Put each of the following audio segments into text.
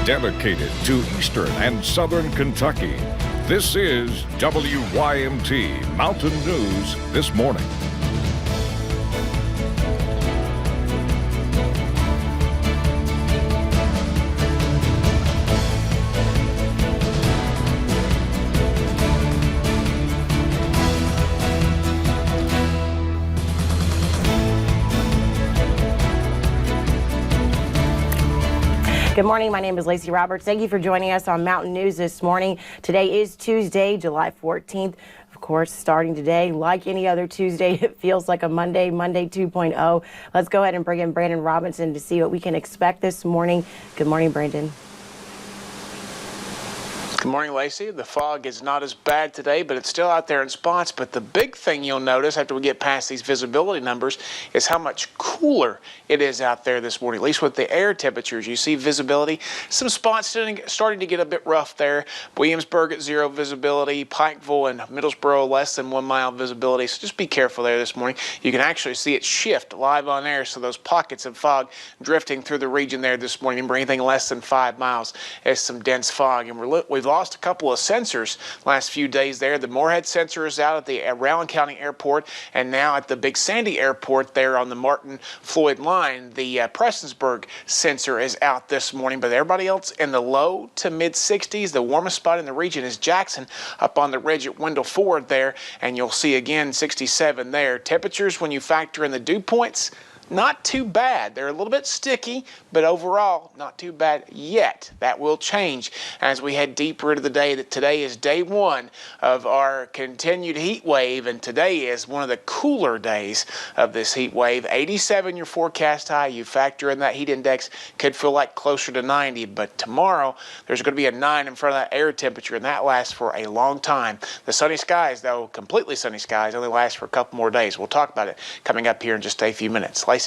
dedicated to Eastern and Southern Kentucky. This is WYMT Mountain News This Morning. Good morning. My name is Lacey Roberts. Thank you for joining us on Mountain News this morning. Today is Tuesday, July 14th. Of course, starting today, like any other Tuesday, it feels like a Monday 2.0. Let's go ahead and bring in Brandon Robinson to see what we can expect this morning. Good morning, Brandon. Good morning, Lacey. The fog is not as bad today, but it's still out there in spots. But the big thing you'll notice after we get past these visibility numbers is how much cooler it is out there this morning, at least with the air temperatures. You see visibility. Some spots starting to get a bit rough there. Williamsburg at 0 visibility, Pikeville and Middlesboro less than 1 mile visibility. So just be careful there this morning. You can actually see it shift live on air. So those pockets of fog drifting through the region there this morning. For anything less than 5 miles is some dense fog. And we've lost a couple of sensors last few days there. The Moorhead sensor is out at the Rowan County Airport, and now at the Big Sandy Airport there on the Martin-Floyd line, the Prestonsburg sensor is out this morning. But everybody else in the low to mid 60s. The warmest spot in the region is Jackson up on the ridge at Wendell Ford there, and you'll see again 67 there. Temperatures, when you factor in the dew points, not too bad. They're a little bit sticky, but overall, not too bad yet. That will change as we head deeper into the day. That today is day one of our continued heat wave, and today is one of the cooler days of this heat wave. 87 your forecast high. You factor in that heat index, could feel like closer to 90, but tomorrow there's going to be a 9 in front of that air temperature, and that lasts for a long time. The sunny skies, though, completely sunny skies, only last for a couple more days. We'll talk about it coming up here in just a few minutes. Lacey.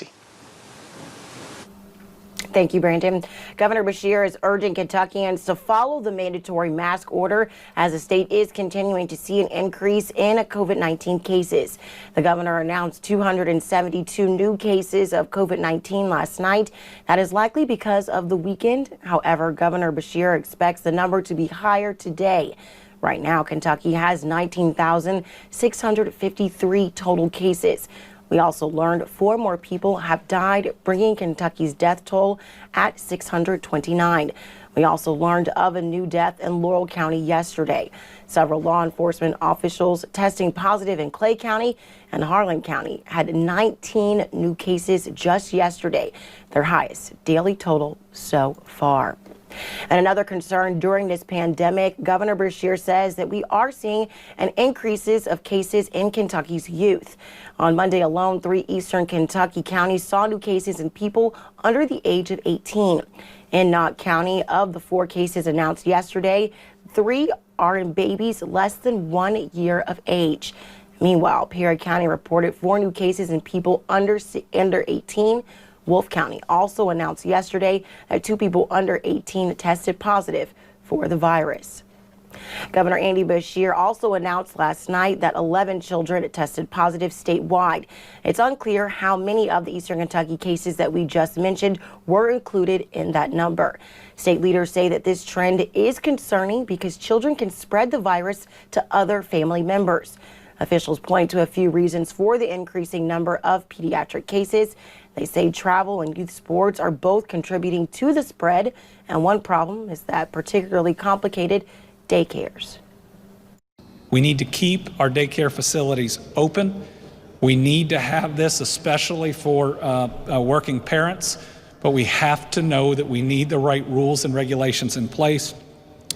Thank you, Brandon. Governor Beshear is urging Kentuckians to follow the mandatory mask order as the state is continuing to see an increase in COVID-19 cases. The governor announced 272 new cases of COVID-19 last night. That is likely because of the weekend. However, Governor Beshear expects the number to be higher today. Right now, Kentucky has 19,653 total cases. We also learned 4 more people have died, bringing Kentucky's death toll at 629. We also learned of a new death in Laurel County yesterday. Several law enforcement officials testing positive in Clay County and Harlan County had 19 new cases just yesterday, their highest daily total so far. And another concern during this pandemic, Governor Beshear says that we are seeing an increases of cases in Kentucky's youth. On Monday alone, 3 eastern Kentucky counties saw new cases in people under the age of 18. In Knott County, of the 4 cases announced yesterday, 3 are in babies less than 1 year of age. Meanwhile, Perry County reported 4 new cases in people under 18. Wolfe County also announced yesterday that 2 people under 18 tested positive for the virus. Governor Andy Beshear also announced last night that 11 children tested positive statewide. It's unclear how many of the Eastern Kentucky cases that we just mentioned were included in that number. State leaders say that this trend is concerning because children can spread the virus to other family members. Officials point to a few reasons for the increasing number of pediatric cases. They say travel and youth sports are both contributing to the spread, and one problem is that particularly complicated daycares. We need to keep our daycare facilities open. We need to have this, especially for working parents, but we have to know that we need the right rules and regulations in place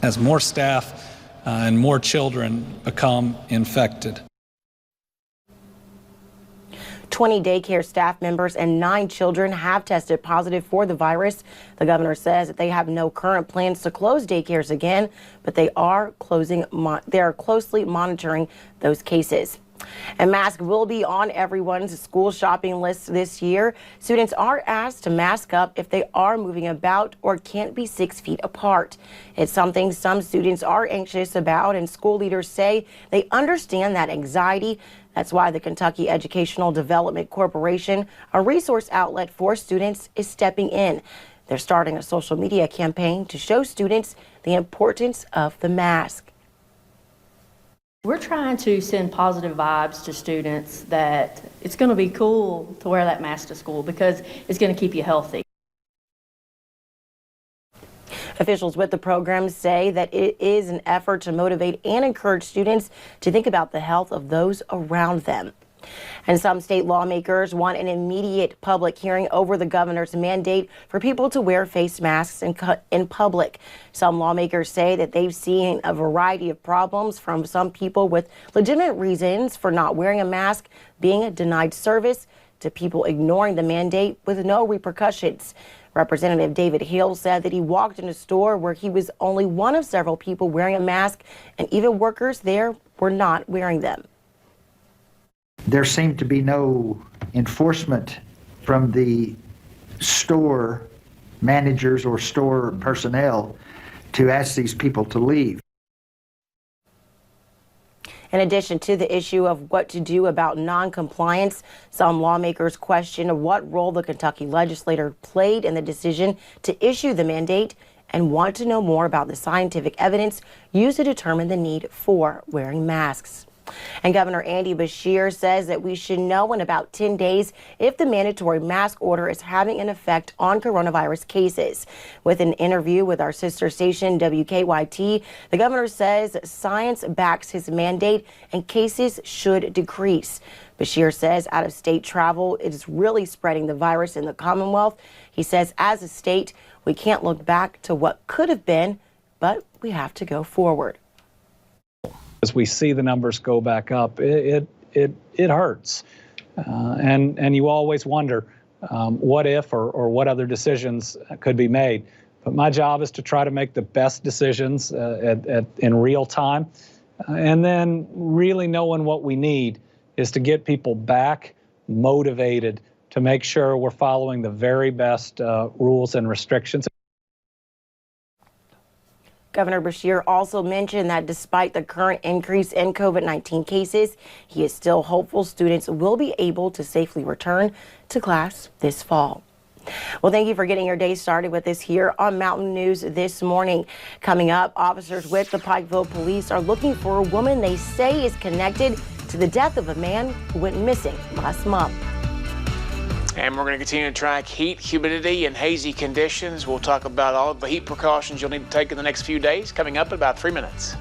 as more staff and more children become infected. 20 daycare staff members and 9 children have tested positive for the virus. The governor says that they have no current plans to close daycares again, but they are closely monitoring those cases. And masks will be on everyone's school shopping list this year. Students are asked to mask up if they are moving about or can't be 6 feet apart. It's something some students are anxious about, and school leaders say they understand that anxiety. That's why the Kentucky Educational Development Corporation, a resource outlet for students, is stepping in. They're starting a social media campaign to show students the importance of the mask. We're trying to send positive vibes to students that it's going to be cool to wear that mask to school because it's going to keep you healthy. Officials with the program say that it is an effort to motivate and encourage students to think about the health of those around them. And some state lawmakers want an immediate public hearing over the governor's mandate for people to wear face masks in public. Some lawmakers say that they've seen a variety of problems, from some people with legitimate reasons for not wearing a mask being denied service to people ignoring the mandate with no repercussions. Representative David Hill said that he walked in a store where he was only one of several people wearing a mask, and even workers there were not wearing them. There seemed to be no enforcement from the store managers or store personnel to ask these people to leave. In addition to the issue of what to do about non-compliance, some lawmakers question what role the Kentucky legislature played in the decision to issue the mandate and want to know more about the scientific evidence used to determine the need for wearing masks. And Governor Andy Beshear says that we should know in about 10 days if the mandatory mask order is having an effect on coronavirus cases. With an interview with our sister station WKYT, the governor says science backs his mandate and cases should decrease. Beshear says out-of-state travel is really spreading the virus in the Commonwealth. He says as a state, we can't look back to what could have been, but we have to go forward. As we see the numbers go back up, it hurts. And you always wonder what if or what other decisions could be made. But my job is to try to make the best decisions in real time. And then really knowing what we need is to get people back motivated to make sure we're following the very best rules and restrictions. Governor Beshear also mentioned that despite the current increase in COVID-19 cases, he is still hopeful students will be able to safely return to class this fall. Well, thank you for getting your day started with us here on Mountain News this morning. Coming up, officers with the Pikeville Police are looking for a woman they say is connected to the death of a man who went missing last month. And we're going to continue to track heat, humidity, and hazy conditions. We'll talk about all of the heat precautions you'll need to take in the next few days, coming up in about 3 minutes.